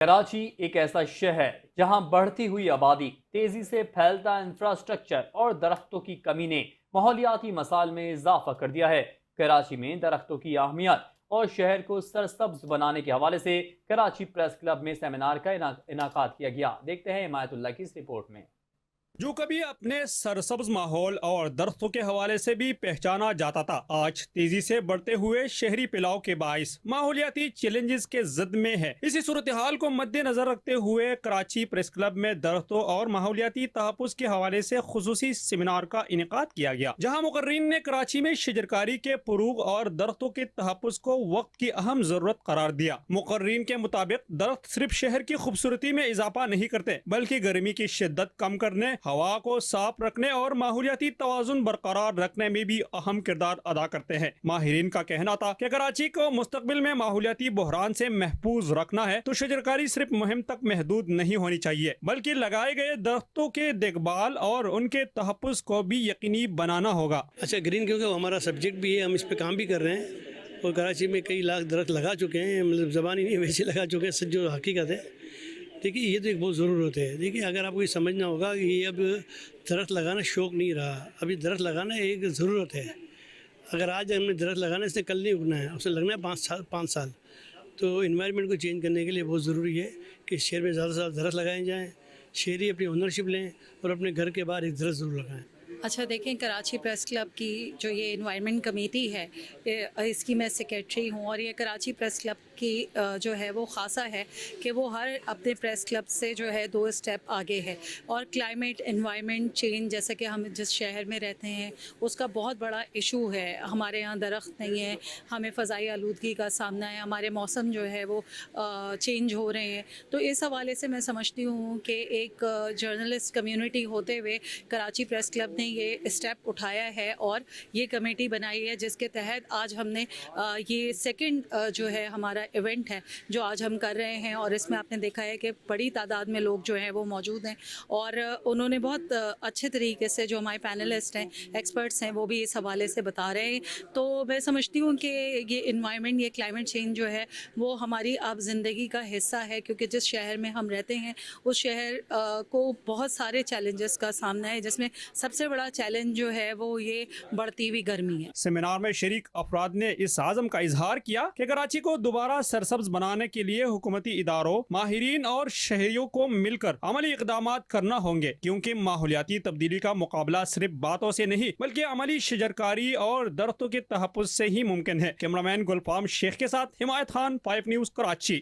کراچی ایک ایسا شہر ہے جہاں بڑھتی ہوئی آبادی، تیزی سے پھیلتا انفراسٹرکچر اور درختوں کی کمی نے ماحولیاتی مسائل میں اضافہ کر دیا ہے۔ کراچی میں درختوں کی اہمیت اور شہر کو سرسبز بنانے کے حوالے سے کراچی پریس کلب میں سیمینار کا انعقاد کیا گیا۔ دیکھتے ہیں حمایت اللہ کی اس رپورٹ میں۔ جو کبھی اپنے سرسبز ماحول اور درختوں کے حوالے سے بھی پہچانا جاتا تھا، آج تیزی سے بڑھتے ہوئے شہری پھیلاؤ کے باعث ماحولیاتی چیلنجز کے زد میں ہے۔ اسی صورتحال کو مد نظر رکھتے ہوئے کراچی پریس کلب میں درختوں اور ماحولیاتی تحفظ کے حوالے سے خصوصی سیمینار کا انعقاد کیا گیا، جہاں مقررین نے کراچی میں شجرکاری کے فروغ اور درختوں کے تحفظ کو وقت کی اہم ضرورت قرار دیا۔ مقررین کے مطابق درخت صرف شہر کی خوبصورتی میں اضافہ نہیں کرتے، بلکہ گرمی کی شدت کم کرنے، ہوا کو صاف رکھنے اور ماحولیاتی توازن برقرار رکھنے میں بھی اہم کردار ادا کرتے ہیں۔ ماہرین کا کہنا تھا کہ کراچی کو مستقبل میں ماحولیاتی بحران سے محفوظ رکھنا ہے تو شجرکاری صرف مہم تک محدود نہیں ہونی چاہیے، بلکہ لگائے گئے درختوں کے دیکھ بھال اور ان کے تحفظ کو بھی یقینی بنانا ہوگا۔ اچھا، گرین کیونکہ وہ ہمارا سبجیکٹ بھی ہے، ہم اس پہ کام بھی کر رہے ہیں اور کراچی میں کئی لاکھ درخت لگا چکے ہیں، مطلب زبانی نہیں ویسے لگا چکے ہیں، سچ جو حقیقت ہے۔ دیکھیے یہ تو ایک بہت ضرورت ہے۔ دیکھیے اگر آپ کو یہ سمجھنا ہوگا کہ یہ اب درخت لگانا شوق نہیں رہا، ابھی درخت لگانا ایک ضرورت ہے۔ اگر آج ہم نے درخت لگانا اس سے کل نہیں اگنا ہے، اسے لگنا ہے 5 سال۔ تو انوائرمنٹ کو چینج کرنے کے لیے بہت ضروری ہے کہ شہر میں زیادہ سے زیادہ درخت لگائے جائیں، شہری اپنی اونرشپ لیں اور اپنے گھر کے باہر ایک درخت ضرور لگائیں۔ اچھا دیکھیں، کراچی پریس کلب کی جو یہ انوائرمنٹ کمیٹی ہے، اس کی میں سیکریٹری ہوں، اور یہ کراچی پریس کلب کی جو ہے وہ خاصہ ہے کہ وہ ہر اپنے پریس کلب سے جو ہے 2 اسٹیپ آگے ہے، اور کلائمیٹ انوائرمنٹ چینج جیسا کہ ہم جس شہر میں رہتے ہیں اس کا بہت بڑا ایشو ہے۔ ہمارے یہاں درخت نہیں ہے، ہمیں فضائی آلودگی کا سامنا ہے، ہمارے موسم جو ہے وہ چینج ہو رہے ہیں۔ تو اس حوالے سے میں سمجھتی ہوں کہ ایک جرنلسٹ کمیونٹی ہوتے ہوئے کراچی پریس کلب نے یہ اسٹیپ اٹھایا ہے اور یہ کمیٹی بنائی ہے، جس کے تحت آج ہم نے یہ سیکنڈ جو ہے ہمارا ایونٹ ہے جو آج ہم کر رہے ہیں، اور اس میں آپ نے دیکھا ہے کہ بڑی تعداد میں لوگ جو ہیں وہ موجود ہیں، اور انہوں نے بہت اچھے طریقے سے، جو ہمارے پینلسٹ ہیں، ایکسپرٹس ہیں، وہ بھی اس حوالے سے بتا رہے ہیں۔ تو میں سمجھتی ہوں کہ یہ انوائرمنٹ، یہ کلائمیٹ چینج جو ہے وہ ہماری اب زندگی کا حصہ ہے، کیونکہ جس شہر میں ہم رہتے ہیں اس شہر کو بہت سارے چیلنجز کا سامنا ہے، جس میں سب سے بڑا چیلنج جو ہے وہ یہ بڑھتی ہوئی گرمی ہے۔ سیمینار میں شریک افراد نے اس عزم کا اظہار کیا کہ کراچی کو دوبارہ سرسبز بنانے کے لیے حکومتی اداروں، ماہرین اور شہریوں کو مل کر عملی اقدامات کرنا ہوں گے، کیونکہ ماحولیاتی تبدیلی کا مقابلہ صرف باتوں سے نہیں بلکہ عملی شجرکاری اور درختوں کے تحفظ سے ہی ممکن ہے۔ کیمرامین گلفام شیخ کے ساتھ حمایت خان، 5 نیوز کراچی۔